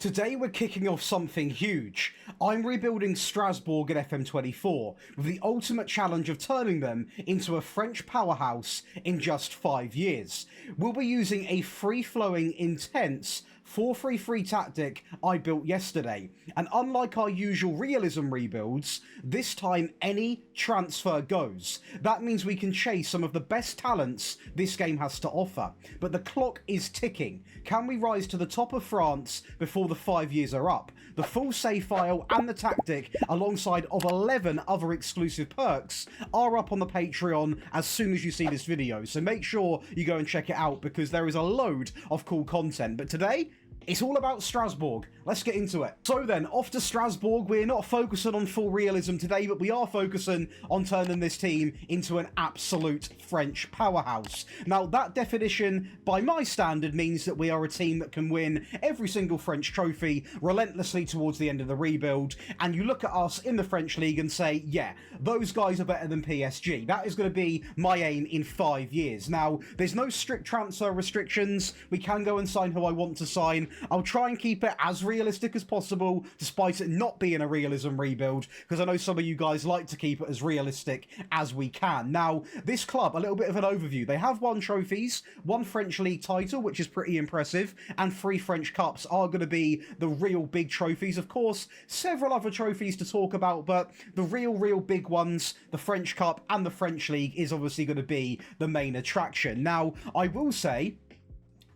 Today we're kicking off something huge. I'm rebuilding Strasbourg at FM24 with the ultimate challenge of turning them into a French powerhouse in just 5 years. We'll be using a free-flowing, intense 4-3-3 tactic I built yesterday, and unlike our usual realism rebuilds, this time any transfer goes. That means we can chase some of the best talents this game has to offer, but the clock is ticking. Can we rise to the top of France before the 5 years are up? The full save file and the tactic, alongside of 11 other exclusive perks, are up on the Patreon as soon as you see this video, so make sure you go and check it out because there is a load of cool content. But today, it's all about Strasbourg. Let's get into it. So then, off to Strasbourg. We're not focusing on full realism today, but we are focusing on turning this team into an absolute French powerhouse. Now, that definition, by my standard, means that we are a team that can win every single French trophy relentlessly towards the end of the rebuild. And you look at us in the French league and say, yeah, those guys are better than PSG. That is going to be my aim in 5 years. Now, there's no strict transfer restrictions. We can go and sign who I want to sign. I'll try and keep it as realistic as possible, despite it not being a realism rebuild, because I know some of you guys like to keep it as realistic as we can. Now, this club, a little bit of an overview. They have won trophies, 1 French league title, which is pretty impressive, and 3 French cups are going to be the real big trophies. Of course, several other trophies to talk about, but the real big ones, the French Cup and the French League, is obviously going to be the main attraction. Now, I will say,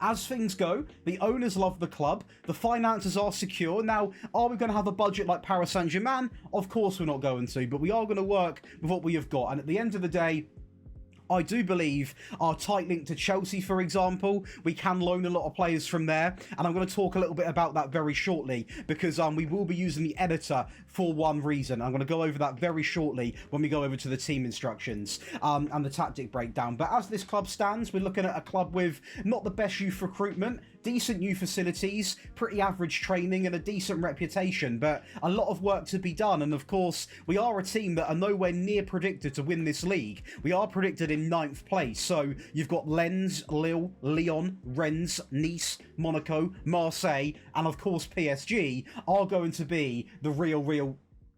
as things go, the owners love the club, the finances are secure. Now, are we going to have a budget like Paris Saint-Germain? Of course we're not going to, but we are going to work with what we have got. And at the end of the day, I do believe our tight link to Chelsea, for example, we can loan a lot of players from there, and I'm going to talk a little bit about that very shortly, because we will be using the editor for one reason. I'm going to go over that very shortly when we go over to the team instructions and the tactic breakdown. But as this club stands, we're looking at a club with not the best youth recruitment, decent new facilities, pretty average training, and a decent reputation, but a lot of work to be done. And of course, we are a team that are nowhere near predicted to win this league. We are predicted in 9th place. So you've got Lens, Lille, Lyon, Rennes, Nice, Monaco, Marseille, and of course PSG are going to be the real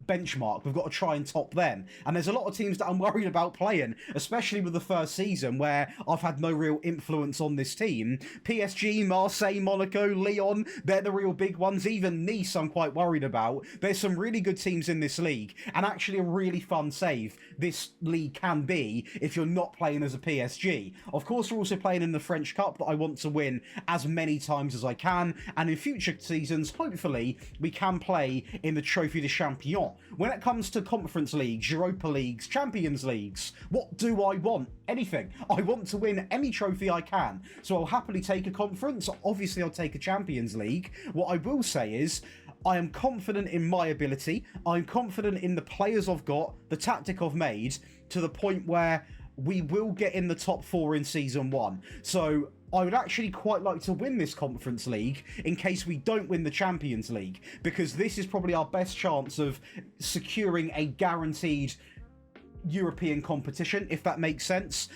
benchmark. We've got to try and top them. And there's a lot of teams that I'm worried about playing, especially with the first season where I've had no real influence on this team. PSG, Marseille, Monaco, Lyon, they're the real big ones. Even Nice I'm quite worried about. There's some really good teams in this league, and actually a really fun save this league can be if you're not playing as a PSG. Of course, we're also playing in the French Cup that I want to win as many times as I can, and in future seasons, hopefully, we can play in the Trophy de Champion. When it comes to Conference Leagues, Europa Leagues, Champions Leagues, what do I want? Anything. I want to win any trophy I can. So I'll happily take a conference. Obviously, I'll take a Champions League. What I will say is, I am confident in my ability. I'm confident in the players I've got, the tactic I've made, to the point where we will get in the top 4 in Season 1. So I would actually quite like to win this Conference League in case we don't win the Champions League, because this is probably our best chance of securing a guaranteed European competition, if that makes sense,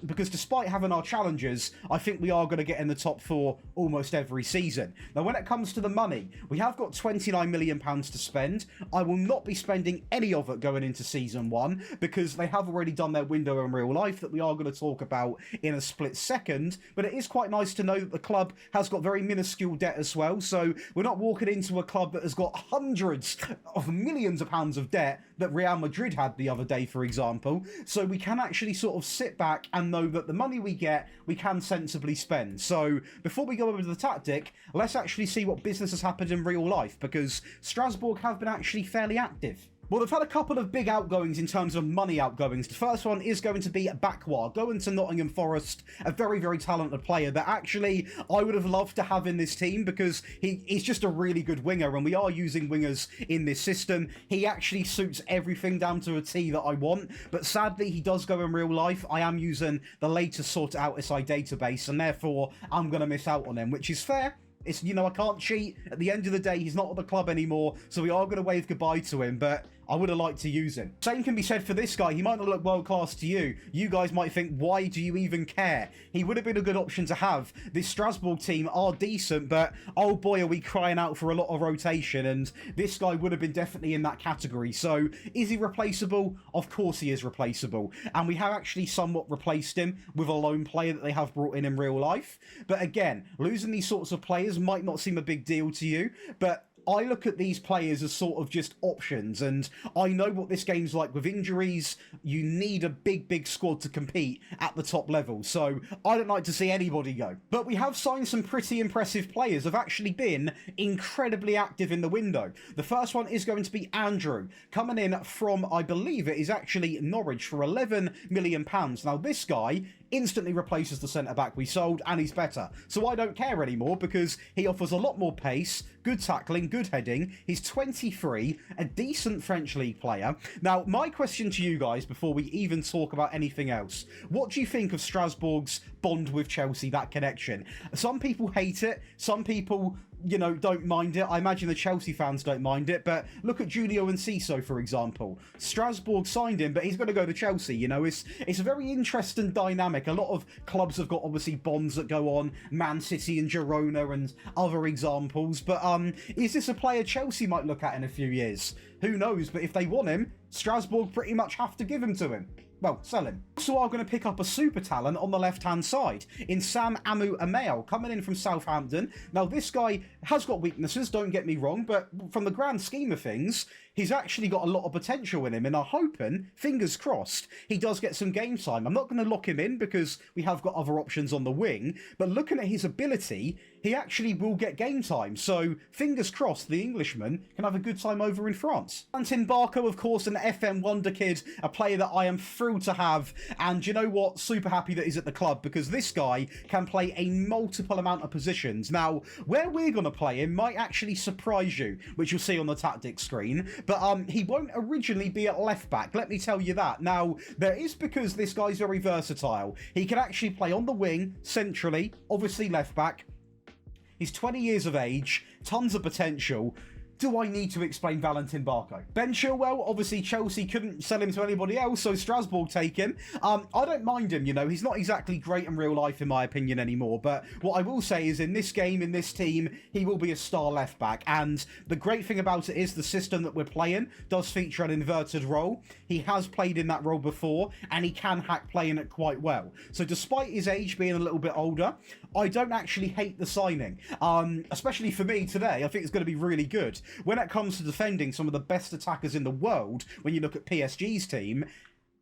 because despite having our challenges, I think we are going to get in the top 4 almost every season. Now, when it comes to the money, we have got £29 million to spend. I will not be spending any of it going into Season 1, because they have already done their window in real life that we are going to talk about in a split second, but it is quite nice to know that the club has got very minuscule debt as well, so we're not walking into a club that has got hundreds of millions of pounds of debt that Real Madrid had the other day, for example. So we can actually sort of sit back and know that the money we get, we can sensibly spend. So before we go over to the tactic, let's actually see what business has happened in real life, because Strasbourg have been actually fairly active. Well, they've had a couple of big outgoings in terms of money outgoings. The first one is going to be Bakwa, going to Nottingham Forest, a very talented player that actually I would have loved to have in this team, because he's just a really good winger, and we are using wingers in this system. He actually suits everything down to a T that I want, but sadly he does go in real life. I am using the latest sorted out SI database, and therefore I'm going to miss out on him, which is fair. It's, you know, I can't cheat. At the end of the day, he's not at the club anymore, so we are going to wave goodbye to him, but I would have liked to use him. Same can be said for this guy. He might not look world class to you. You guys might think, why do you even care? He would have been a good option to have. This Strasbourg team are decent, but oh boy, are we crying out for a lot of rotation, and this guy would have been definitely in that category. So is he replaceable? Of course he is replaceable. And we have actually somewhat replaced him with a lone player that they have brought in real life. But again, losing these sorts of players might not seem a big deal to you, but I look at these players as sort of just options, and I know what this game's like with injuries. You need a big squad to compete at the top level, so I don't like to see anybody go. But we have signed some pretty impressive players, have actually been incredibly active in the window. The first one is going to be Andrew, coming in from, I believe it is actually Norwich for £11 million. Now this guy instantly replaces the centre-back we sold, and he's better. So I don't care anymore because he offers a lot more pace, good tackling, good heading. He's 23, a decent French league player. Now, my question to you guys before we even talk about anything else, what do you think of Strasbourg's bond with Chelsea, that connection? Some people hate it, some people, you know, don't mind it. I imagine the Chelsea fans don't mind it, but look at Julio Enciso, for example. Strasbourg signed him, but he's going to go to Chelsea. You know, it's a very interesting dynamic. A lot of clubs have got, obviously, bonds that go on, Man City and Girona and other examples, but is this a player Chelsea might look at in a few years? Who knows, but if they want him, Strasbourg pretty much have to give him to him. Well, sell him. Also, are going to pick up a super talent on the left-hand side in Sam Amu Ameo, coming in from Southampton. Now, this guy has got weaknesses, don't get me wrong, but from the grand scheme of things, he's actually got a lot of potential in him, and I'm hoping, fingers crossed, he does get some game time. I'm not going to lock him in because we have got other options on the wing, but looking at his ability, he actually will get game time. So, fingers crossed, the Englishman can have a good time over in France. Valentin Barco, of course, an FM wonder kid, a player that I am thrilled to have, and you know what, super happy that he's at the club because this guy can play a multiple amount of positions. Now, where we're going to play him might actually surprise you, which you'll see on the tactics screen, but he won't originally be at left back, let me tell you that. Now, there is, because this guy's very versatile. He can actually play on the wing, centrally, obviously left back. He's 20 years of age, tons of potential. Do I need to explain Valentin Barco? Ben Chilwell, obviously Chelsea couldn't sell him to anybody else, so Strasbourg take him. I don't mind him, you know, he's not exactly great in real life in my opinion anymore, but what I will say is in this game, in this team, he will be a star left back, and the great thing about it is the system that we're playing does feature an inverted role. He has played in that role before, and he can hack playing it quite well. So despite his age being a little bit older, I don't actually hate the signing, especially for me today. I think it's going to be really good. When it comes to defending some of the best attackers in the world, when you look at PSG's team,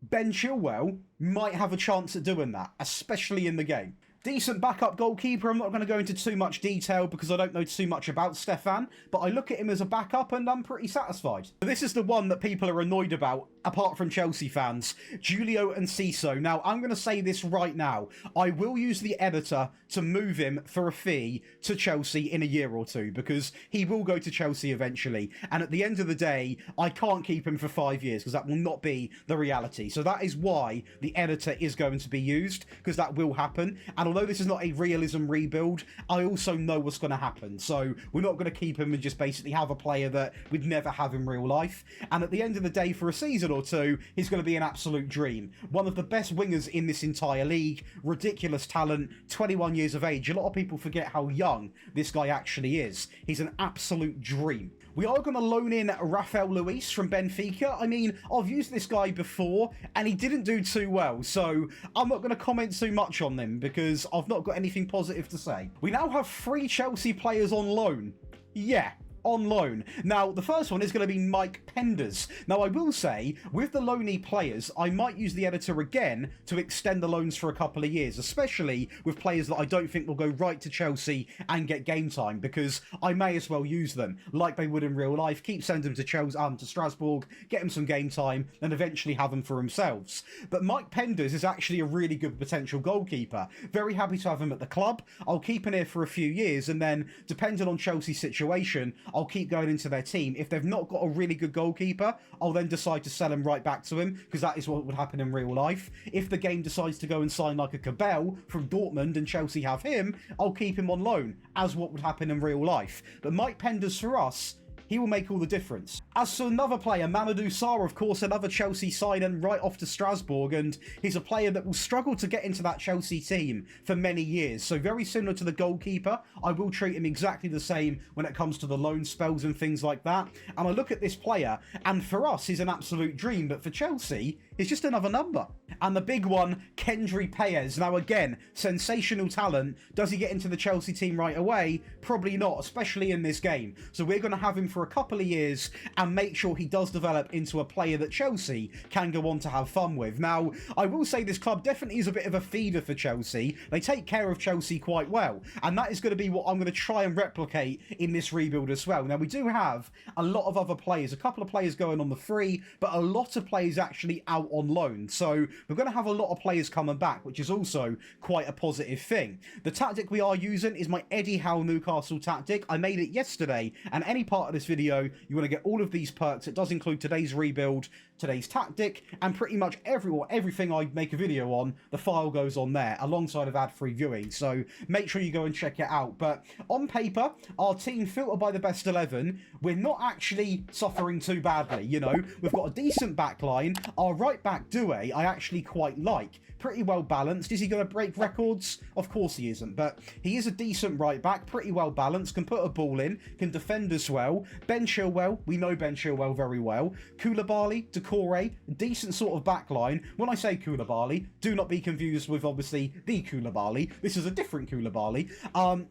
Ben Chilwell might have a chance at doing that, especially in the game. Decent backup goalkeeper. I'm not going to go into too much detail because I don't know too much about Stefan, but I look at him as a backup and I'm pretty satisfied. This is the one that people are annoyed about, apart from Chelsea fans, Julio Enciso. Now, I'm going to say this right now. I will use the editor to move him for a fee to Chelsea in a year or two because he will go to Chelsea eventually. And at the end of the day, I can't keep him for 5 years because that will not be the reality. So that is why the editor is going to be used, because that will happen. And although this is not a realism rebuild, I also know what's going to happen. So we're not going to keep him and just basically have a player that we'd never have in real life. And at the end of the day, for a season or two, he's going to be an absolute dream. One of the best wingers in this entire league. Ridiculous talent, 21 years of age. A lot of people forget how young this guy actually is. He's an absolute dream. We are going to loan in Rafael Luis from Benfica. I mean, I've used this guy before, and he didn't do too well, so I'm not going to comment too much on them, because I've not got anything positive to say. We now have 3 Chelsea players on loan. Yeah, on loan. Now, the first one is going to be Mike Penders. Now, I will say, with the loanee players, I might use the editor again to extend the loans for a couple of years, especially with players that I don't think will go right to Chelsea and get game time, because I may as well use them like they would in real life, keep sending them to Chelsea, to Strasbourg, get them some game time, and eventually have them for themselves. But Mike Penders is actually a really good potential goalkeeper. Very happy to have him at the club. I'll keep him here for a few years, and then, depending on Chelsea's situation, I'll keep going into their team. If they've not got a really good goalkeeper, I'll then decide to sell him right back to him, because that is what would happen in real life. If the game decides to go and sign like a Cabell from Dortmund and Chelsea have him, I'll keep him on loan, as what would happen in real life. But Mike Penders for us, he will make all the difference. As for another player, Mamadou Sarr, of course, another Chelsea signing right off to Strasbourg, and he's a player that will struggle to get into that Chelsea team for many years. So very similar to the goalkeeper, I will treat him exactly the same when it comes to the loan spells and things like that. And I look at this player, and for us, he's an absolute dream, but for Chelsea, he's just another number. And the big one, Kendry Perez. Now again, sensational talent. Does he get into the Chelsea team right away? Probably not, especially in this game. So we're going to have him for a couple of years and make sure he does develop into a player that Chelsea can go on to have fun with. Now, I will say this club definitely is a bit of a feeder for Chelsea. They take care of Chelsea quite well, and that is going to be what I'm going to try and replicate in this rebuild as well. Now, we do have a lot of other players, a couple of players going on the free, but a lot of players actually out on loan. So we're going to have a lot of players coming back, which is also quite a positive thing. The tactic we are using is my Eddie Howe Newcastle tactic. I made it yesterday, and any part of this video, you want to get all of these perks. It does include today's rebuild, today's tactic, and pretty much everything I make a video on, the file goes on there alongside of ad-free viewing. So make sure you go and check it out. But on paper, our team filtered by the best 11, we're not actually suffering too badly. You know, we've got a decent back line. Our right back Due I actually quite like. Pretty well balanced. Is he going to break records? Of course he isn't, but he is a decent right back, pretty well balanced, can put a ball in, can defend as well. Ben Chilwell, we know Ben Chilwell very well. Koulibaly, Doucouré, decent sort of back line. When I say Koulibaly, do not be confused with obviously the Koulibaly. This is a different Koulibaly,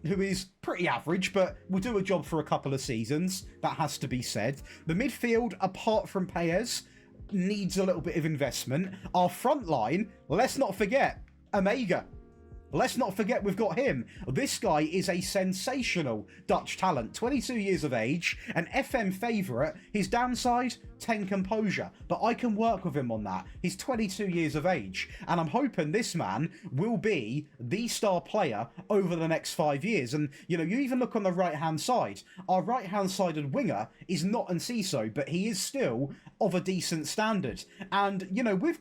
who is pretty average, but will do a job for a couple of seasons. That has to be said. The midfield, apart from Perez, needs a little bit of investment. Our front line, let's not forget, Omega. Let's not forget we've got him. This guy is a sensational Dutch talent, 22 years of age, an FM favourite. His downside, 10 composure, but I can work with him on that. He's 22 years of age, and I'm hoping this man will be the star player over the next 5 years. And, you know, you even look on the right-hand side. Our right-hand-sided winger is not Enciso, but he is still of a decent standard. And, you know, we've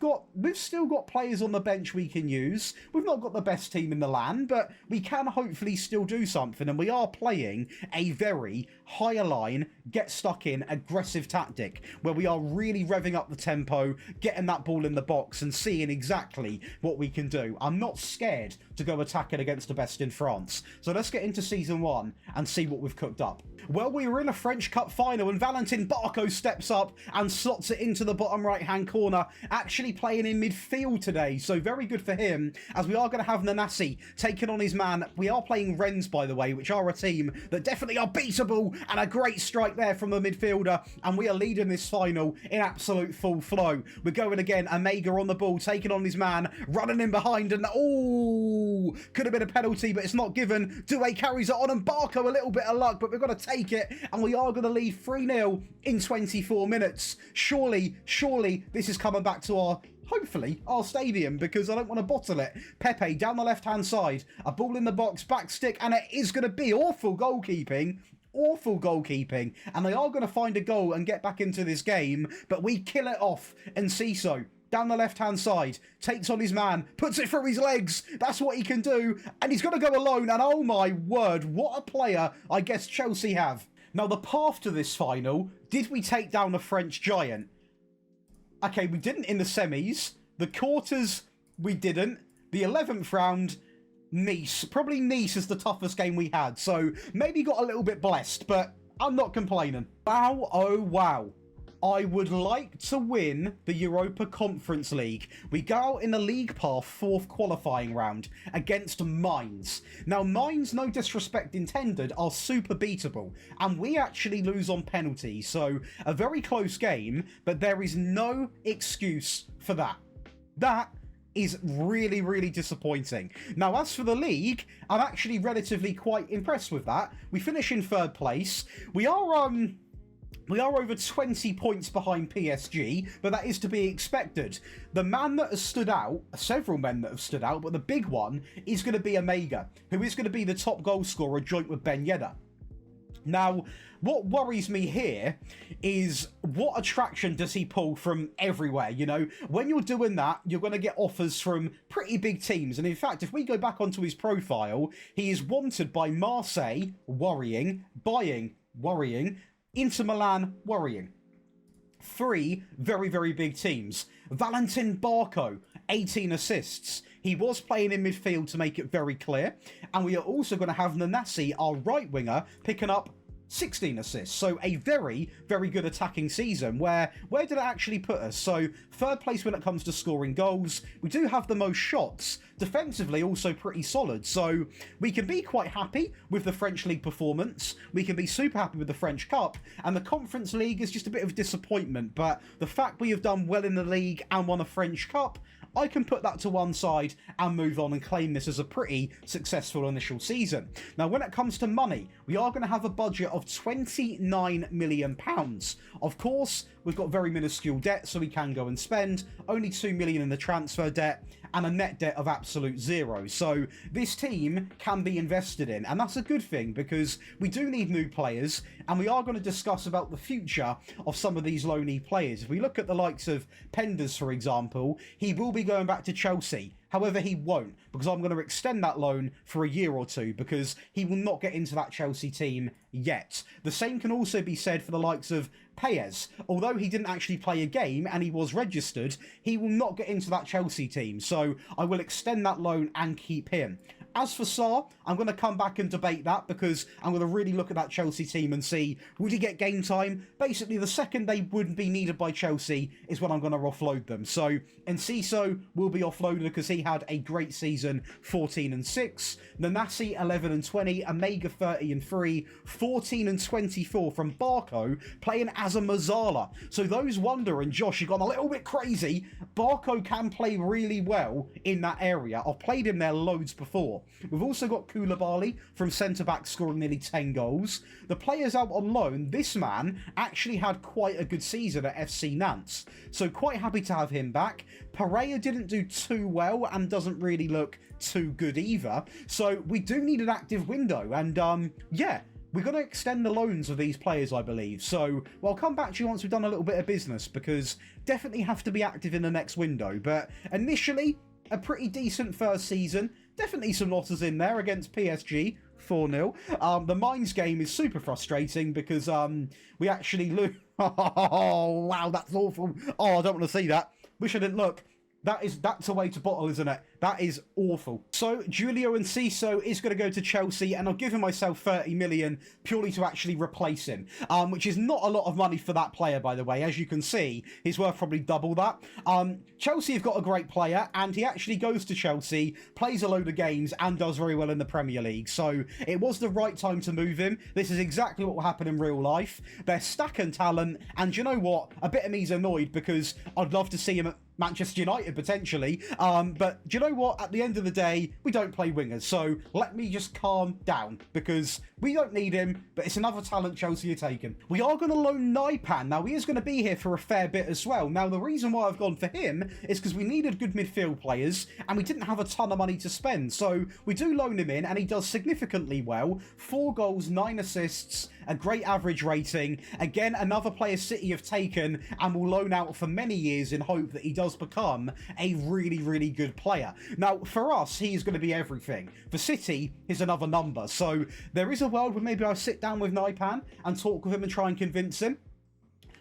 still got players on the bench we can use. We've not got the best team in the land, but we can hopefully still do something, and we are playing a very higher line, get stuck in, aggressive tactic, where we are really revving up the tempo, getting that ball in the box and seeing exactly what we can do. I'm not scared to go attacking against the best in France. So let's get into Season 1 and see what we've cooked up. Well, we were in a French Cup final and Valentin Barco steps up and slots it into the bottom right-hand corner, actually playing in midfield today. So very good for him, as we are going to have Nanasi taking on his man. We are playing Rennes, by the way, which are a team that definitely are beatable, and a great strike there from the midfielder, and we are leading this final in absolute full flow. We're going again, Omega on the ball, taking on his man, running in behind, and oh, could have been a penalty, but it's not given. Due carries it on, and Barco a little bit of luck, but we've got to take it, and we are going to lead 3-0 in 24 minutes. Surely this is coming back to hopefully our stadium, because I don't want to bottle it. Pepe down the left-hand side, a ball in the box, back stick, and it is going to be awful goalkeeping, and they are going to find a goal and get back into this game, but we kill it off. And Enciso down the left-hand side, takes on his man, puts it through his legs. That's what he can do, and he's going to go alone, and oh my word, what a player I guess Chelsea have. Now, the path to this final, did we take down a French giant? Okay, we didn't in the semis. The quarters, we didn't. The 11th round, Nice. Probably Nice is the toughest game we had, so maybe got a little bit blessed, but I'm not complaining. Wow, oh wow. I would like to win the Europa Conference League. We go out in the League Path 4th qualifying round against Mainz. Now, Mainz, no disrespect intended, are super beatable, and we actually lose on penalties, so a very close game, but there is no excuse for that. That is really, really disappointing. Now, as for the league, I'm actually relatively quite impressed with that. We finish in 3rd place. We are over 20 points behind PSG, but that is to be expected. The man that has stood out, several men that have stood out, but the big one is going to be Omega, who is going to be the top goal scorer joint with Ben Yedder. Now, what worries me here is what attraction does he pull from everywhere? You know, when you're doing that, you're going to get offers from pretty big teams. And in fact, if we go back onto his profile, he is wanted by Marseille, worrying, buying, worrying, Inter Milan, worrying. three very, very big teams. Valentin Barco, 18 assists. He was playing in midfield, to make it very clear. And we are also going to have Nanasi, our right winger, picking up 16 assists. So a very, very good attacking season. Where did it actually put us? So third place when it comes to scoring goals. We do have the most shots. Defensively, also pretty solid. So we can be quite happy with the French League performance. We can be super happy with the French Cup. And the Conference League is just a bit of disappointment. But the fact we have done well in the league and won a French Cup, I can put that to one side and move on and claim this as a pretty successful initial season. Now, when it comes to money, we are going to have a budget of £29 million. Of course, we've got very minuscule debt, so we can go and spend only £2 million in the transfer debt and a net debt of absolute zero. So this team can be invested in, and that's a good thing because we do need new players, and we are going to discuss about the future of some of these loanee players. If we look at the likes of Penders, for example, he will be going back to Chelsea. However, he won't, because I'm going to extend that loan for a year or two, because he will not get into that Chelsea team yet. The same can also be said for the likes of Paez. Although he didn't actually play a game and he was registered, he will not get into that Chelsea team. So I will extend that loan and keep him. As for Sarr, I'm going to come back and debate that, because I'm going to really look at that Chelsea team and see, would he get game time? Basically, the second they wouldn't be needed by Chelsea is when I'm going to offload them. So Enciso will be offloaded because he had a great season, 14-6. Nanasi, 11-20. Omega, 30-3. 14-24 from Barco, playing as a Mazzala. So those wondering, Josh, you've gone a little bit crazy. Barco can play really well in that area. I've played him there loads before. We've also got Koulibaly from centre-back scoring nearly 10 goals. The players out on loan, this man actually had quite a good season at FC Nantes. So quite happy to have him back. Pereira didn't do too well and doesn't really look too good either. So we do need an active window. And yeah, we're going to extend the loans of these players, I believe. So I'll come back to you once we've done a little bit of business, because definitely have to be active in the next window. But initially, a pretty decent first season. Definitely some losses in there against PSG, 4-0. The Mines game is super frustrating because we actually lose. Oh, wow, that's awful. Oh, I don't want to see that. Wish I didn't look. That's a way to bottle, isn't it? That is awful. So Julio Enciso is going to go to Chelsea, and I've given myself 30 million purely to actually replace him, which is not a lot of money for that player, by the way. As you can see, he's worth probably double that. Chelsea have got a great player, and he actually goes to Chelsea, plays a load of games, and does very well in the Premier League. So it was the right time to move him. This is exactly what will happen in real life. They're stacking talent, and you know what? A bit of me's annoyed because I'd love to see him at Manchester United potentially, but do you know what? At the end of the day, we don't play wingers, so let me just calm down, because we don't need him, but it's another talent Chelsea are taking. We are going to loan Naipan. Now, he is going to be here for a fair bit as well. Now, the reason why I've gone for him is because we needed good midfield players, and we didn't have a ton of money to spend, so we do loan him in, and he does significantly well. 4 goals, 9 assists, a great average rating. Again, another player City have taken and will loan out for many years in hope that he does become a really, really good player. Now, for us, he is going to be everything. For City, he's another number. So there is a world where maybe I'll sit down with Naipan and talk with him and try and convince him.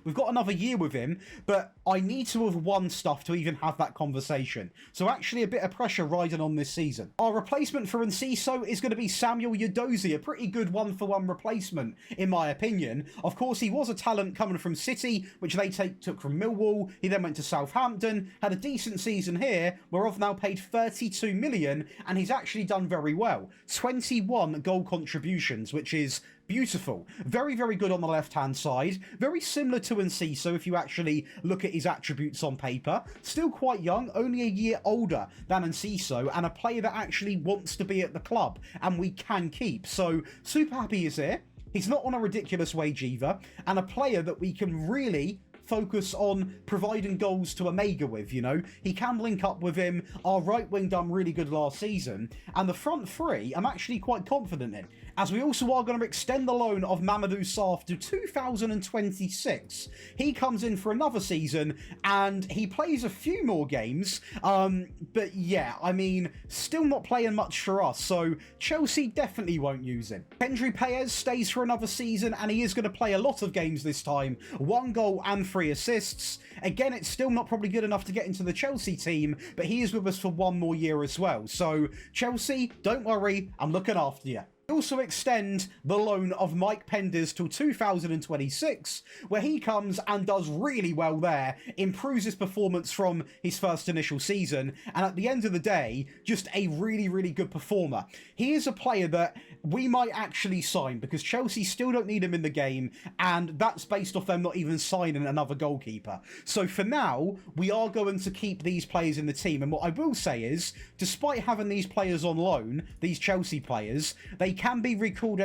We've got another year with him, but I need to have won stuff to even have that conversation. So actually a bit of pressure riding on this season. Our replacement for Enciso is going to be Samuel Udozie, a pretty good one-for-one replacement, in my opinion. Of course, he was a talent coming from City, which they took from Millwall. He then went to Southampton, had a decent season here, where I've now paid 32 million, and he's actually done very well. 21 goal contributions, which is beautiful. Very, very good on the left-hand side. Very similar to Enciso if you actually look at his attributes on paper. Still quite young, only a year older than Enciso, and a player that actually wants to be at the club, and we can keep. So, super happy he's here. He's not on a ridiculous wage either, and a player that we can really focus on providing goals to Omega with, you know. He can link up with him. Our right wing done really good last season, and the front three I'm actually quite confident in, as we also are going to extend the loan of Mamadou Sarr to 2026. He comes in for another season, and he plays a few more games, but yeah, I mean, still not playing much for us, so Chelsea definitely won't use him. Hendry Paez stays for another season, and he is going to play a lot of games this time. 1 goal and 3 assists. Again, it's still not probably good enough to get into the Chelsea team, but he is with us for 1 more year as well. So, Chelsea, don't worry, I'm looking after you. Also extend the loan of Mike Penders till 2026, where he comes and does really well there, improves his performance from his first initial season, and at the end of the day, just a really, really good performer. He is a player that we might actually sign, because Chelsea still don't need him in the game, and that's based off them not even signing another goalkeeper. So for now, we are going to keep these players in the team, and what I will say is, despite having these players on loan, these Chelsea players, they can be recalled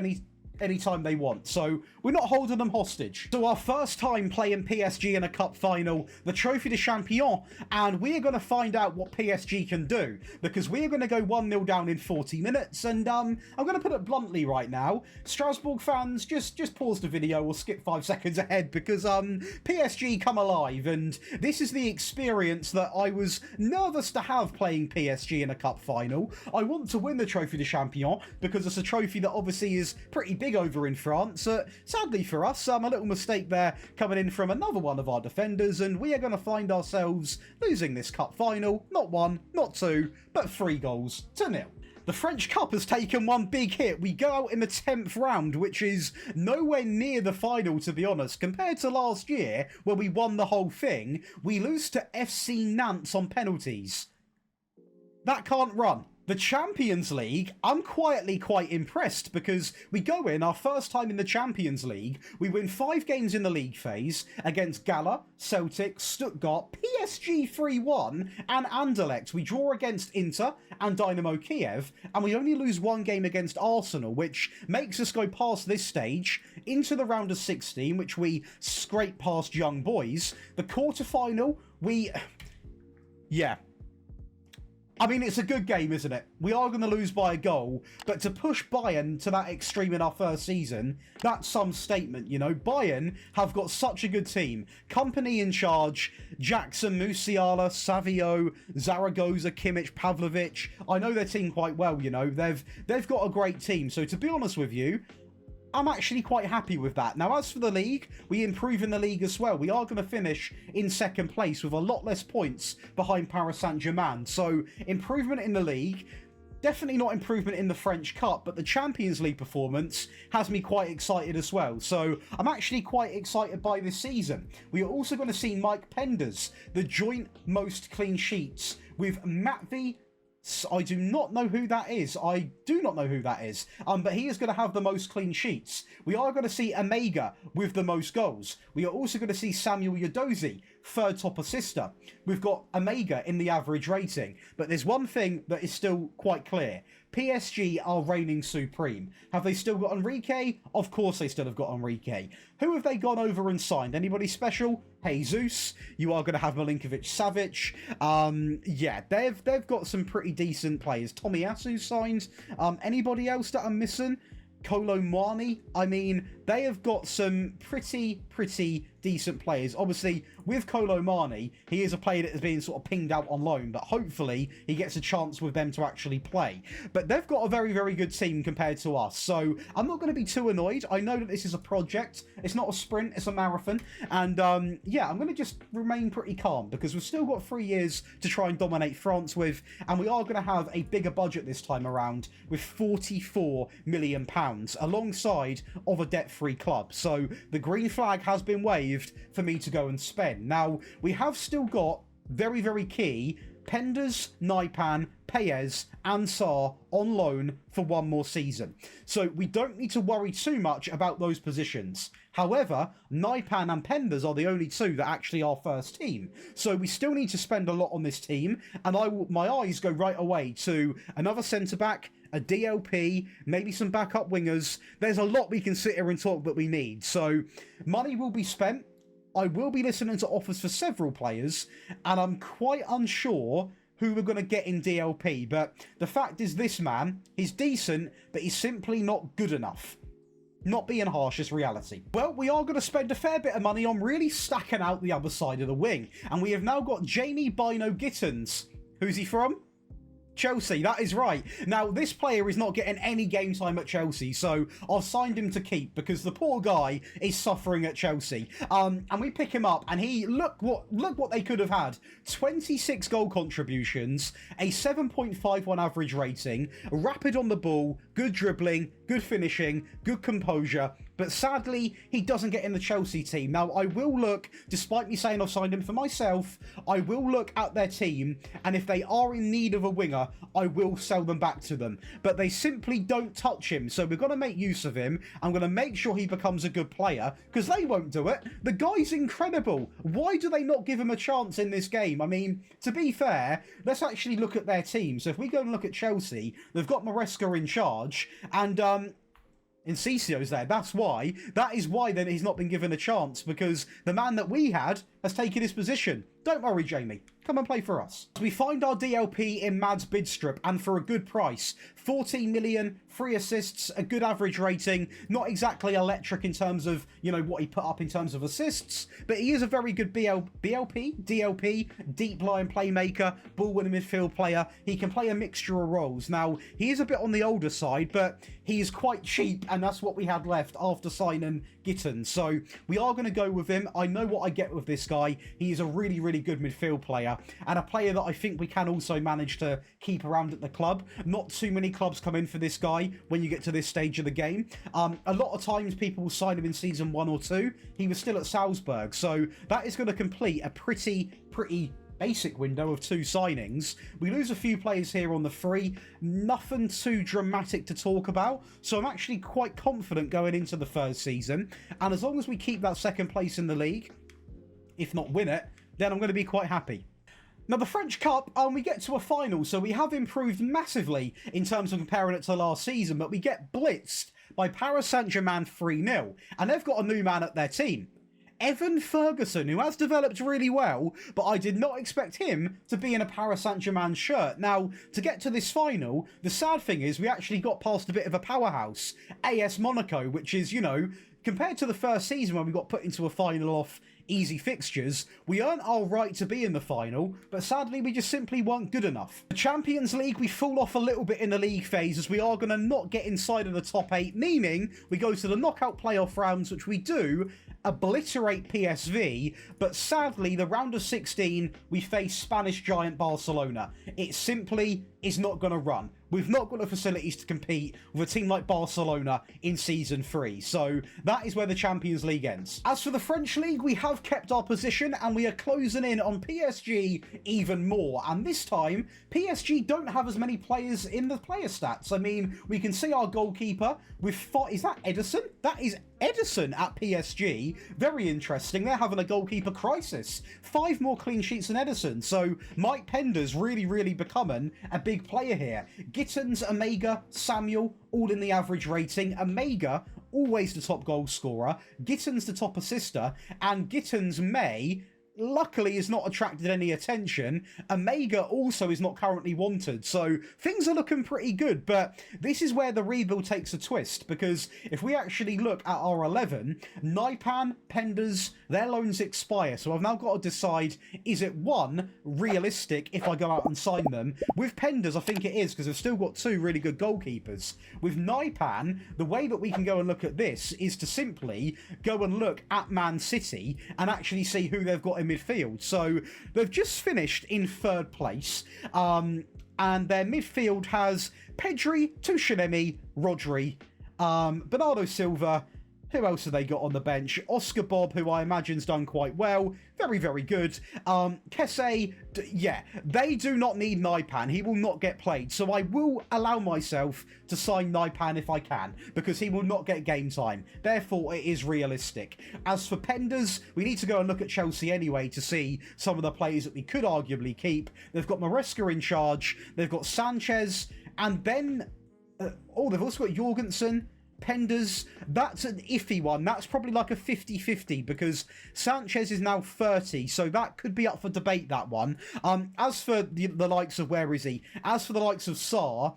anytime they want, so we're not holding them hostage. So our first time playing PSG in a cup final, the Trophy de Champion, and we are going to find out what PSG can do, because we are going to go 1-0 down in 40 minutes, and I'm going to put it bluntly right now, Strasbourg fans, just pause the video or skip 5 seconds ahead, because PSG come alive, and this is the experience that I was nervous to have playing PSG in a cup final. I want to win the Trophy de Champion, because it's a trophy that obviously is pretty big over in France. Sadly for us, a little mistake there coming in from another one of our defenders, and we are going to find ourselves losing this cup final. Not 1, not 2, but 3-0. The French Cup has taken one big hit. We go out in the 10th round, which is nowhere near the final, to be honest. Compared to last year, where we won the whole thing, we lose to FC Nantes on penalties. That can't run. The Champions League, I'm quietly quite impressed, because we go in, our first time in the Champions League, we win 5 games in the league phase against Gala, Celtic, Stuttgart, PSG 3-1, and Anderlecht. We draw against Inter and Dynamo Kiev, and we only lose 1 game against Arsenal, which makes us go past this stage into the round of 16, which we scrape past Young Boys. The quarterfinal, yeah. I mean, it's a good game, isn't it? We are going to lose by a goal, but to push Bayern to that extreme in our first season, that's some statement, you know? Bayern have got such a good team. Company in charge, Jackson, Musiala, Savio, Zaragoza, Kimmich, Pavlovic. I know their team quite well, you know? They've got a great team, so to be honest with you, I'm actually quite happy with that. Now, as for the league, we improve in the league as well. We are going to finish in 2nd place with a lot less points behind Paris Saint-Germain. So, improvement in the league. Definitely not improvement in the French Cup, but the Champions League performance has me quite excited as well. So, I'm actually quite excited by this season. We are also going to see Mike Penders, the joint most clean sheets with Matvey. I do not know who that is. I do not know who that is. But he is going to have the most clean sheets. We are going to see Omega with the most goals. We are also going to see Samuel Yodozi, 3rd top assister. We've got Omega in the average rating. But there's one thing that is still quite clear. PSG are reigning supreme. Have they still got Enrique? Of course they still have got Enrique. Who have they gone over and signed? Anybody special? Jesus. You are going to have Milinkovic-Savic. Yeah, they've got some pretty decent players. Tomiyasu signed. Anybody else that I'm missing? Kolo Muani. I mean, they have got some pretty decent players. Obviously, with Kolo Muani, he is a player that is being sort of pinged out on loan, but hopefully he gets a chance with them to actually play. But they've got a very good team compared to us, so I'm not going to be too annoyed. I know that this is a project. It's not a sprint, it's a marathon. And yeah, I'm going to just remain pretty calm, because we've still got 3 years to try and dominate France with, and we are going to have a bigger budget this time around with £44 million alongside of a debt-free club. So the green flag has been waved for me to go and spend. Now, we have still got very key Penders, Naipan, Payez and Sarr on loan for 1 more season. So we don't need to worry too much about those positions. However, Naipan and Penders are the only 2 that actually are first team. So we still need to spend a lot on this team, and my eyes go right away to another centre-back, a DLP, maybe some backup wingers. There's a lot we can sit here and talk that we need. So money will be spent. I will be listening to offers for several players, and I'm quite unsure who we're going to get in DLP. But the fact is, this man, he's decent, but he's simply not good enough. Not being harsh is reality. Well, we are going to spend a fair bit of money on really stacking out the other side of the wing. And we have now got Jamie Bino Gittins. Who's he from? Chelsea, that is right. Now, this player is not getting any game time at Chelsea, so I've signed him to keep because the poor guy is suffering at Chelsea. And we pick him up, and look what they could have had: 26 goal contributions, a 7.51 average rating, rapid on the ball, good dribbling, good finishing, good composure. But sadly, he doesn't get in the Chelsea team. Now, I will look, despite me saying I've signed him for myself, I will look at their team, and if they are in need of a winger, I will sell them back to them. But they simply don't touch him, so we've got to make use of him. I'm going to make sure he becomes a good player, because they won't do it. The guy's incredible. Why do they not give him a chance in this game? I mean, to be fair, let's actually look at their team. So if we go and look at Chelsea, they've got Maresca in charge, and Encisio's there. That is why then he's not been given a chance, because the man that we had has taken his position. Don't worry, Jamie. Come and play for us. We find our DLP in Mads Bidstrup, and for a good price. 14 million, 3 assists, a good average rating. Not exactly electric in terms of, you know, what he put up in terms of assists, but he is a very good DLP, deep line playmaker, ball-winning midfield player. He can play a mixture of roles. Now, he is a bit on the older side, but he is quite cheap, and that's what we had left after signing Gittens. So we are going to go with him. I know what I get with this guy. He is a really, really good midfield player, and a player that I think we can also manage to keep around at the club. Not too many clubs come in for this guy when you get to this stage of the game. A lot of times people will sign him in season 1 or 2. He was still at Strasbourg, so that is going to complete a pretty basic window of 2 signings. We lose a few players here on the free. Nothing too dramatic to talk about, so I'm actually quite confident going into the first season, and as long as we keep that second place in the league, if not win it, then I'm going to be quite happy. Now, the French Cup, we get to a final, so we have improved massively in terms of comparing it to last season, but we get blitzed by Paris Saint-Germain 3-0, and they've got a new man at their team. Evan Ferguson, who has developed really well, but I did not expect him to be in a Paris Saint-Germain shirt. Now, to get to this final, the sad thing is we actually got past a bit of a powerhouse, AS Monaco, which is, you know, compared to the first season when we got put into a final off easy fixtures, we earned our right to be in the final, but sadly we just simply weren't good enough. The Champions League, we fall off a little bit in the league phase, as we are going to not get inside of the top 8, meaning we go to the knockout playoff rounds, which we do obliterate PSV, but sadly the round of 16 we face Spanish giant Barcelona. It simply is not going to run. We've not got the facilities to compete with a team like Barcelona in Season 3, so that is where the Champions League ends. As for the French League, we have kept our position, and we are closing in on PSG even more, and this time, PSG don't have as many players in the player stats. I mean, we can see our goalkeeper with is that Edison? That is Edison at PSG. Very interesting. They're having a goalkeeper crisis. 5 more clean sheets than Edison, so Mike Pender's really becoming a big player here. Gittens, Omega, Samuel, all in the average rating. Omega, always the top goal scorer. Gittens, the top assister. And Gittens may, luckily, is not attracted any attention. Omega also is not currently wanted. So things are looking pretty good. But this is where the rebuild takes a twist. Because if we actually look at our 11, Naipan, Penders, their loans expire. So I've now got to decide, is it 1, realistic if I go out and sign them? With Penders, I think it is, because they've still got 2 really good goalkeepers. With Naipan, the way that we can go and look at this is to simply go and look at Man City and actually see who they've got in midfield. So they've just finished in 3rd place, and their midfield has Pedri, Tuchel, Rodri, Bernardo Silva. Who else have they got on the bench? Oscar Bob, who I imagine's done quite well. Very good. Kesse, yeah, they do not need Naipan. He will not get played. So I will allow myself to sign Naipan if I can, because he will not get game time. Therefore, it is realistic. As for Penders, we need to go and look at Chelsea anyway to see some of the players that we could arguably keep. They've got Maresca in charge. They've got Sanchez. And then, they've also got Jorgensen. Penders, that's an iffy one. That's probably like a 50-50 because Sanchez is now 30, so that could be up for debate, that one. As for the likes of, where is he? As for the likes of Sarr,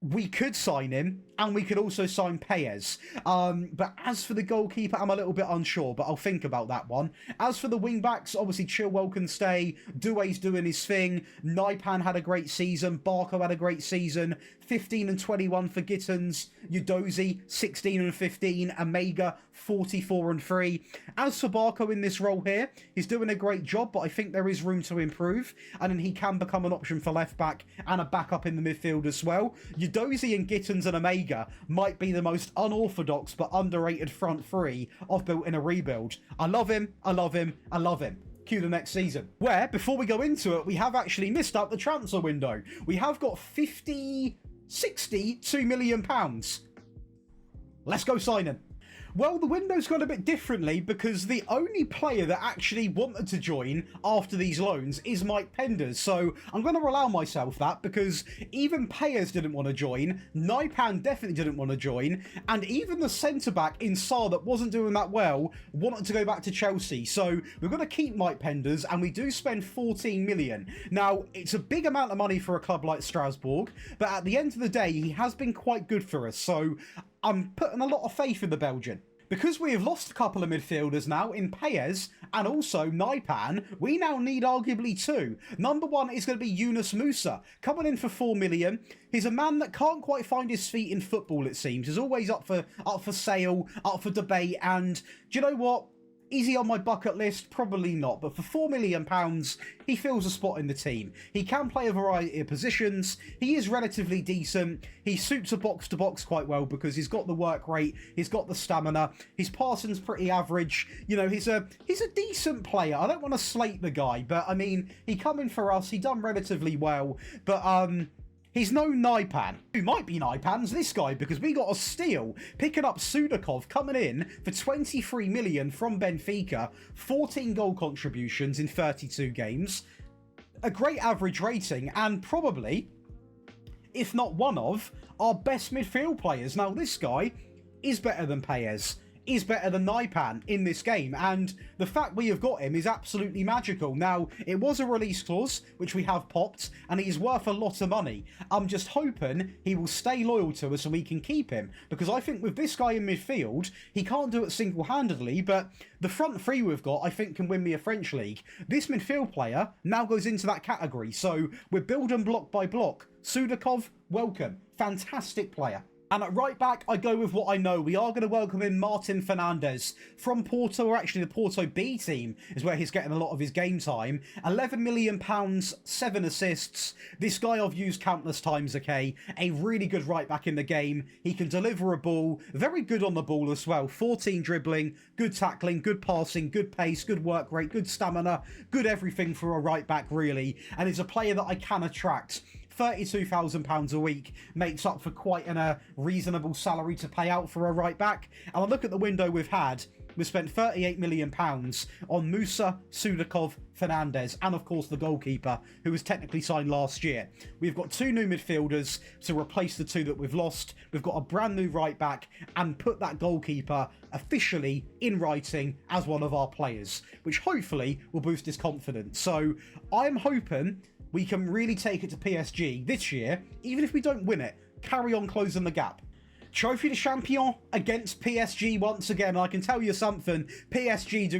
we could sign him and we could also sign Payez. But as for the goalkeeper, I'm a little bit unsure, but I'll think about that one. As for the wing-backs, obviously Chilwell can stay, Doué's doing his thing, Naipan had a great season, Barco had a great season, 15 and 21 for Gittins, Udozi 16 and 15, Omega 44 and 3. As for Barco in this role here, he's doing a great job, but I think there is room to improve, and then he can become an option for left back and a backup in the midfield as well. Udozi and Gittins and Omega might be the most unorthodox but underrated front three I've built in a rebuild. I love him, I love him, I love him. Cue the next season. Where, before we go into it, we have actually missed out the transfer window. We have got 62 million pounds. Let's go signing. Well, the window's gone a bit differently because the only player that actually wanted to join after these loans is Mike Penders. So I'm going to allow myself that because even Payez didn't want to join, Naipan definitely didn't want to join, and even the centre-back in Sarr that wasn't doing that well wanted to go back to Chelsea. So we're going to keep Mike Penders, and we do spend 14 million. Now, it's a big amount of money for a club like Strasbourg, but at the end of the day, he has been quite good for us. So I'm putting a lot of faith in the Belgian. Because we have lost a couple of midfielders now in Payez and also Naipan, we now need arguably two. Number one is going to be Yunus Musa, coming in for 4 million. He's a man that can't quite find his feet in football, it seems. He's always up for sale, up for debate, and do you know what? Is he on my bucket list? Probably not, but for £4 million, he fills a spot in the team. He can play a variety of positions. He is relatively decent. He suits a box-to-box quite well because he's got the work rate, he's got the stamina, his passing's pretty average. You know, he's a decent player. I don't want to slate the guy, but I mean, he come in for us, he done relatively well, but he's no Naipan. Who might be Naipan's this guy because we got a steal picking up Sudakov coming in for 23 million from Benfica, 14 goal contributions in 32 games, a great average rating, and probably, if not one of, our best midfield players. Now this guy is better than Payez, is better than Naipan in this game, and the fact we have got him is absolutely magical. Now, it was a release clause, which we have popped, and he's worth a lot of money. I'm just hoping he will stay loyal to us and we can keep him, because I think with this guy in midfield, he can't do it single-handedly, but the front three we've got, I think, can win me a French league. This midfield player now goes into that category, so we're building block by block. Sudakov, welcome. Fantastic player. And at right back, I go with what I know. We are going to welcome in Martin Fernandes from Porto, or actually the Porto B team is where he's getting a lot of his game time. £11 million, 7 assists. This guy I've used countless times, okay? A really good right back in the game. He can deliver a ball. Very good on the ball as well. 14 dribbling, good tackling, good passing, good pace, good work rate, good stamina, good everything for a right back, really. And he's a player that I can attract. £32,000 a week makes up for quite a reasonable salary to pay out for a right back. And I look at the window we've had. We've spent £38 million on Musa, Sudakov, Fernandes, and of course the goalkeeper, who was technically signed last year. We've got two new midfielders to replace the two that we've lost. We've got a brand new right back and put that goalkeeper officially in writing as one of our players, which hopefully will boost his confidence. So I'm hoping we can really take it to PSG this year, even if we don't win it, carry on closing the gap. Trophy de Champion against PSG once again. I can tell you something, PSG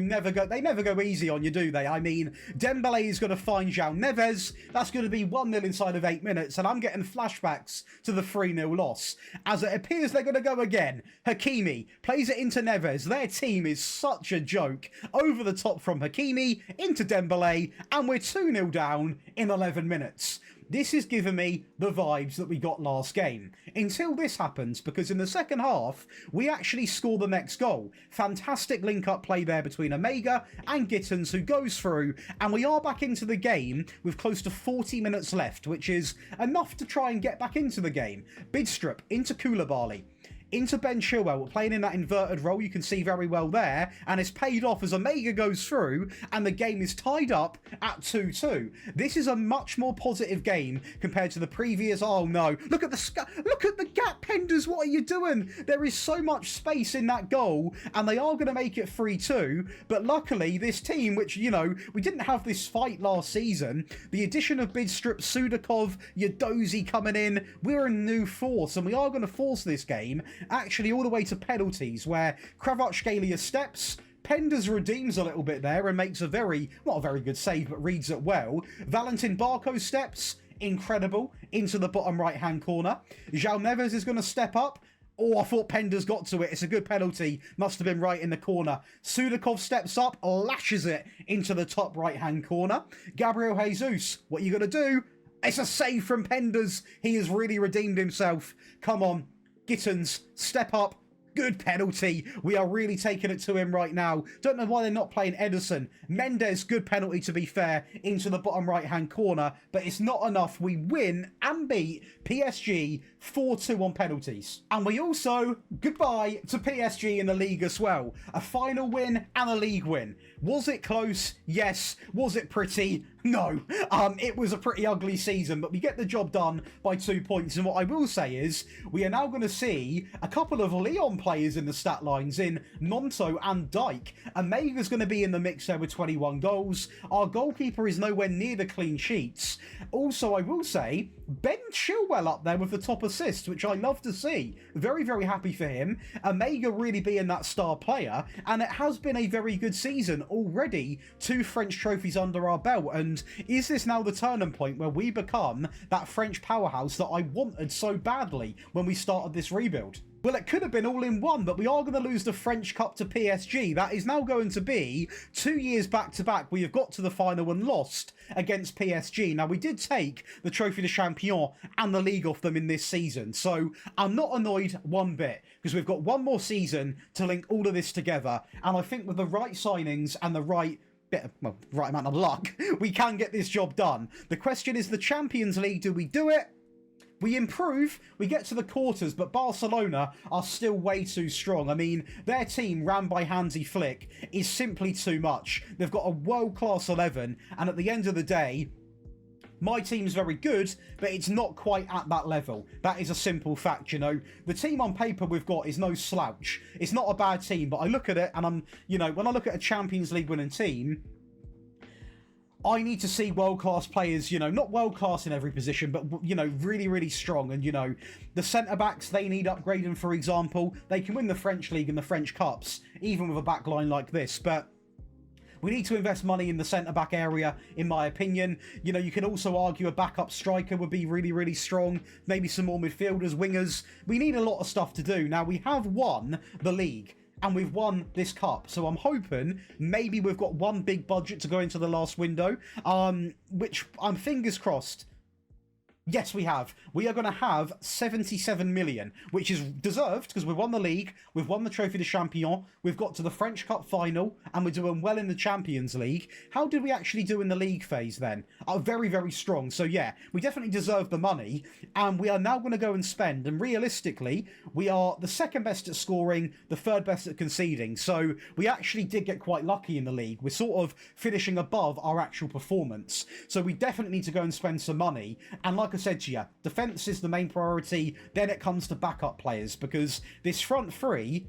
they never go easy on you, do they? I mean, Dembele is going to find João Neves. That's going to be 1-0 inside of 8 minutes, and I'm getting flashbacks to the 3-0 loss. As it appears they're going to go again. Hakimi plays it into Neves. Their team is such a joke. Over the top from Hakimi into Dembele, and we're 2-0 down in 11 minutes. This is giving me the vibes that we got last game. Until this happens, because in the second half, we actually score the next goal. Fantastic link-up play there between Omega and Gittins, who goes through, and we are back into the game with close to 40 minutes left, which is enough to try and get back into the game. Bidstrup into Koulibaly. into Ben Chilwell, playing in that inverted role, you can see very well there, and it's paid off as Omega goes through, and the game is tied up at 2-2. This is a much more positive game compared to the previous. Oh no, look at the gap, Penders, what are you doing? There is so much space in that goal, and they are going to make it 3-2, but luckily this team, which, you know, we didn't have this fight last season, the addition of Bidstrup, Sudakov, Yodozi coming in, we're a new force, and we are going to force this game actually all the way to penalties, where Kvaratskhelia steps, Penders redeems a little bit there and makes not a very good save, but reads it well. Valentin Barco steps, incredible, into the bottom right-hand corner. João Neves is going to step up. Oh, I thought Penders got to it. It's a good penalty. Must have been right in the corner. Sudakov steps up, lashes it into the top right-hand corner. Gabriel Jesus, what are you going to do? It's a save from Penders. He has really redeemed himself. Come on, Gittins, step up. Good penalty. We are really taking it to him right now. Don't know why they're not playing Ederson. Mendes, good penalty to be fair, into the bottom right-hand corner, but it's not enough. We win and beat PSG 4-2 on penalties. And we also, goodbye to PSG in the league as well. A final win and a league win. Was it close? Yes. Was it pretty? No. It was a pretty ugly season, but we get the job done by 2 points. And what I will say is, we are now going to see a couple of Lyon players in the stat lines in Nonto and Dyke. Omega's going to be in the mix there with 21 goals. Our goalkeeper is nowhere near the clean sheets. Also, I will say, Ben Chilwell up there with the top assist, which I love to see. Very, very happy for him. Omega really being that star player, and it has been a very good season already. 2 French trophies under our belt, and is this now the turning point where we become that French powerhouse that I wanted so badly when we started this rebuild? Well, it could have been all in one, but we are going to lose the French Cup to PSG. That is now going to be 2 years back-to-back. We have got to the final and lost against PSG. Now, we did take the Trophy de Champion and the league off them in this season, so I'm not annoyed one bit, because we've got one more season to link all of this together, and I think with the right signings and the right amount of luck, we can get this job done. The question is the Champions League, do we do it? We improve, we get to the quarters, but Barcelona are still way too strong. I mean, their team, ran by Hansi Flick, is simply too much. They've got a world-class 11, and at the end of the day, my team's very good, but it's not quite at that level. That is a simple fact, you know. The team on paper we've got is no slouch. It's not a bad team, but I look at it, and when I look at a Champions League winning team, I need to see world-class players, not world-class in every position, but, really, really strong. And, the centre-backs, they need upgrading, for example. They can win the French League and the French Cups, even with a back line like this. But we need to invest money in the centre-back area, in my opinion. You can also argue a backup striker would be really, really strong. Maybe some more midfielders, wingers. We need a lot of stuff to do. Now, we have won the league, and we've won this cup, so I'm hoping maybe we've got one big budget to go into the last window, which I'm fingers crossed. Yes, we have. We are going to have 77 million, which is deserved because we've won the league, we've won the Trophy de Champion, we've got to the French Cup final, and we're doing well in the Champions League. How did we actually do in the league phase then? Very, very strong. So yeah, we definitely deserve the money, and we are now going to go and spend, and realistically, we are the second best at scoring, the third best at conceding, so we actually did get quite lucky in the league. We're sort of finishing above our actual performance, so we definitely need to go and spend some money, and like I said to you, defence is the main priority, then it comes to backup players, because this front three,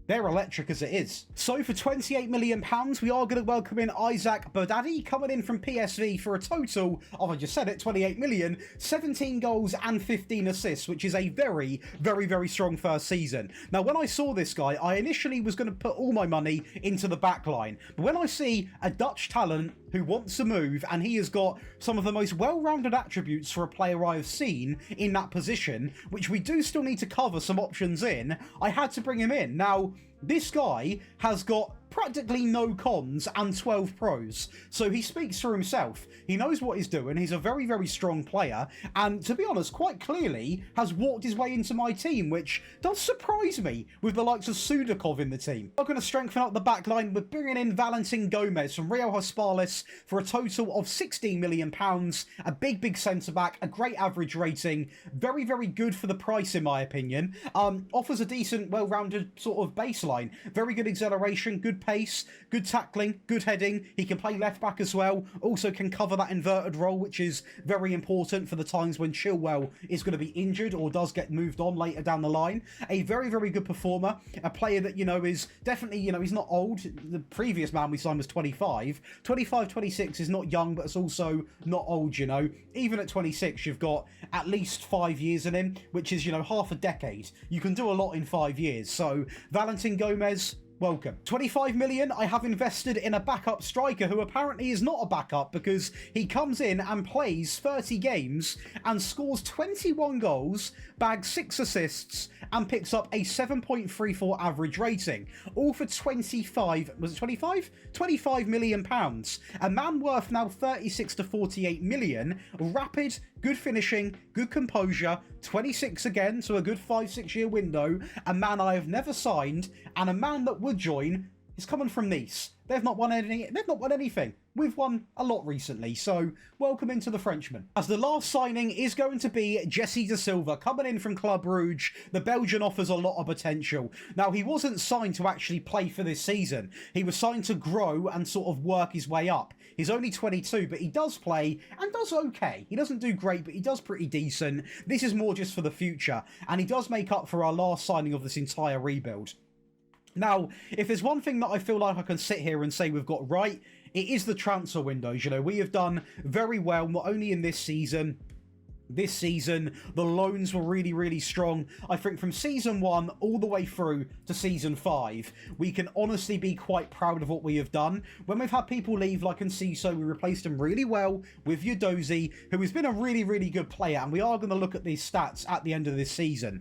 they're electric as it is. So for £28 million, we are going to welcome in Isaac Bodadi, coming in from PSV for a total of, I just said it, 28 million, 17 goals and 15 assists, which is a very, very, very strong first season. Now, when I saw this guy, I initially was going to put all my money into the back line. But when I see a Dutch talent who wants to move, and he has got some of the most well-rounded attributes for a player I have seen in that position, which we do still need to cover some options in, I had to bring him in. Now, this guy has got practically no cons and 12 pros. So he speaks for himself. He knows what he's doing. He's a very, very strong player. And to be honest, quite clearly has walked his way into my team, which does surprise me with the likes of Sudakov in the team. We're going to strengthen up the back line with bringing in Valentin Gomez from Real Haspales for a total of £16 million. A big centre-back, a great average rating. Very, very good for the price, in my opinion. Offers a decent, well-rounded sort of baseline. Very good acceleration, good pace, good tackling, good heading. He can play left-back as well. Also can cover that inverted role, which is very important for the times when Chilwell is going to be injured or does get moved on later down the line. A very, very good performer. A player that, is definitely, he's not old. The previous man we signed was 25. 25, 26 is not young, but it's also not old, Even at 26, you've got at least 5 years in him, which is, half a decade. You can do a lot in 5 years. So, Valentin Gomez, welcome. 25 million, I have invested in a backup striker who apparently is not a backup because he comes in and plays 30 games and scores 21 goals, bags 6 assists and picks up a 7.34 average rating. All for 25, was it 25? 25 million pounds. A man worth now 36 to 48 million, rapid, good finishing, good composure, 26 again, so a good 5-6 year window, a man I have never signed, and a man that would join is coming from Nice. They've not won anything. We've won a lot recently, so welcome into the Frenchman. As the last signing is going to be Jesse Da Silva, coming in from Club Rouge. The Belgian offers a lot of potential. Now, he wasn't signed to actually play for this season. He was signed to grow and sort of work his way up. He's only 22, but he does play and does okay. He doesn't do great, but he does pretty decent. This is more just for the future, and he does make up for our last signing of this entire rebuild. Now, if there's one thing that I feel like I can sit here and say we've got right, it is the transfer windows. We have done very well, not only in this season. This season, the loans were really, really strong. I think from season 1 all the way through to season 5, we can honestly be quite proud of what we have done. When we've had people leave, like Enciso, we replaced him really well with Udozi, who has been a really, really good player, and we are going to look at these stats at the end of this season.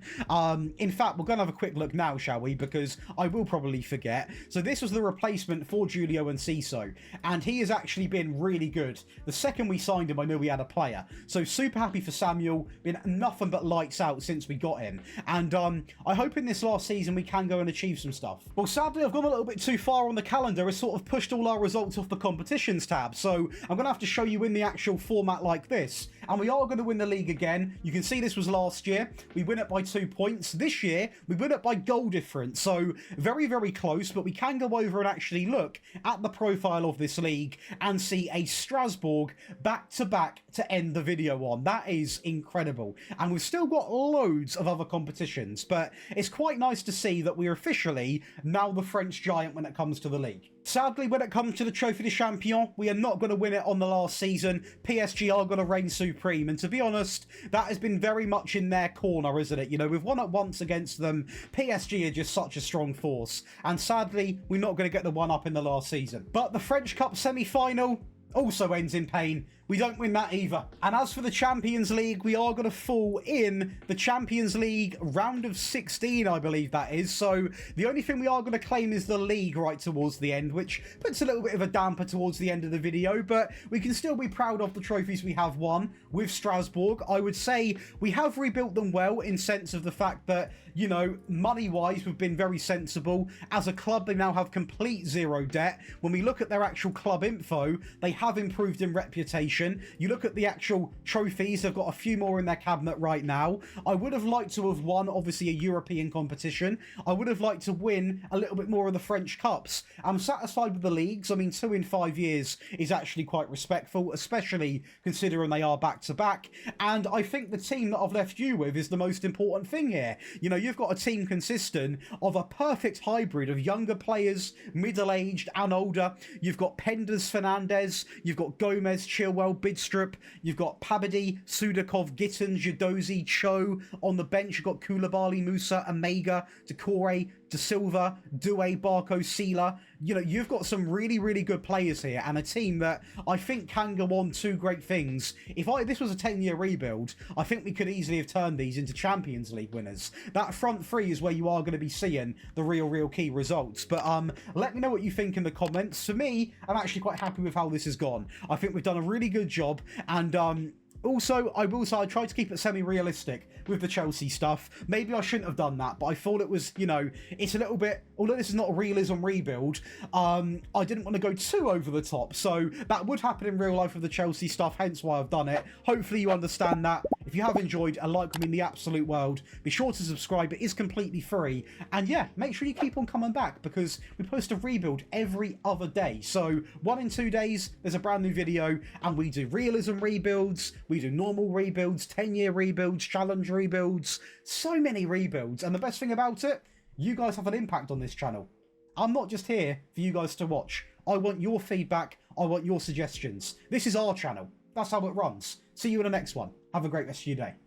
In fact, we're going to have a quick look now, shall we? Because I will probably forget. So this was the replacement for Julio Enciso, and he has actually been really good. The second we signed him, I knew we had a player. So super happy for Samuel, been nothing but lights out since we got him, and I hope in this last season we can go and achieve some stuff. Well, sadly I've gone a little bit too far on the calendar. It's sort of pushed all our results off the competitions tab, so I'm gonna have to show you in the actual format like this, and we are going to win the league again. You can see this was last year, we win it by 2 points. This year we win it by goal difference, so very, very close, but we can go over and actually look at the profile of this league and see a Strasbourg back-to-back to end the video on. That is incredible, and we've still got loads of other competitions, but it's quite nice to see that we're officially now the French giant when it comes to the league. Sadly, when it comes to the Trophy de Champion, we are not going to win it on the last season. PSG are going to reign supreme, and to be honest, that has been very much in their corner, isn't it? We've won it once against them. PSG are just such a strong force, and sadly, we're not going to get the one up in the last season. But the French Cup semi-final also ends in pain. We don't win that either. And as for the Champions League, we are going to fall in the Champions League round of 16, I believe that is. So the only thing we are going to claim is the league right towards the end, which puts a little bit of a damper towards the end of the video, but we can still be proud of the trophies we have won with Strasbourg. I would say we have rebuilt them well in sense of the fact that, money-wise, we've been very sensible. As a club, they now have complete zero debt. When we look at their actual club info, they have improved in reputation. You look at the actual trophies, they've got a few more in their cabinet right now. I would have liked to have won, obviously, a European competition. I would have liked to win a little bit more of the French Cups. I'm satisfied with the leagues. I mean, 2 in 5 years is actually quite respectful, especially considering they are back-to-back. And I think the team that I've left you with is the most important thing here. You've got a team consistent of a perfect hybrid of younger players, middle-aged and older. You've got Penders, Fernandez, you've got Gomez, Chilwell, Bidstrup, you've got Pabadi, Sudakov, Gittins, Udozi, Cho. On the bench, you've got Koulibaly, Musa, Omega, Decore, De Silva, Doué, Barco, Sila. You know, you've got some really, really good players here and a team that I think can go on to great things. If this was a 10-year rebuild, I think we could easily have turned these into Champions League winners. That front three is where you are going to be seeing the real key results. But let me know what you think in the comments. For me, I'm actually quite happy with how this has gone. I think we've done a really good job, and also, I will say I tried to keep it semi-realistic with the Chelsea stuff. Maybe I shouldn't have done that, but I thought it was, you know, it's a little bit, although this is not a realism rebuild, I didn't want to go too over the top. So that would happen in real life with the Chelsea stuff, hence why I've done it. Hopefully you understand that. If you have enjoyed, a like would mean the absolute world. Be sure to subscribe, it is completely free. And yeah, make sure you keep on coming back, because we post a rebuild every other day. So 1 in 2 days, there's a brand new video, and we do realism rebuilds, we do normal rebuilds, 10-year rebuilds, challenge rebuilds, so many rebuilds. And the best thing about it, you guys have an impact on this channel. I'm not just here for you guys to watch. I want your feedback, I want your suggestions. This is our channel. That's how it runs. See you in the next one. Have a great rest of your day.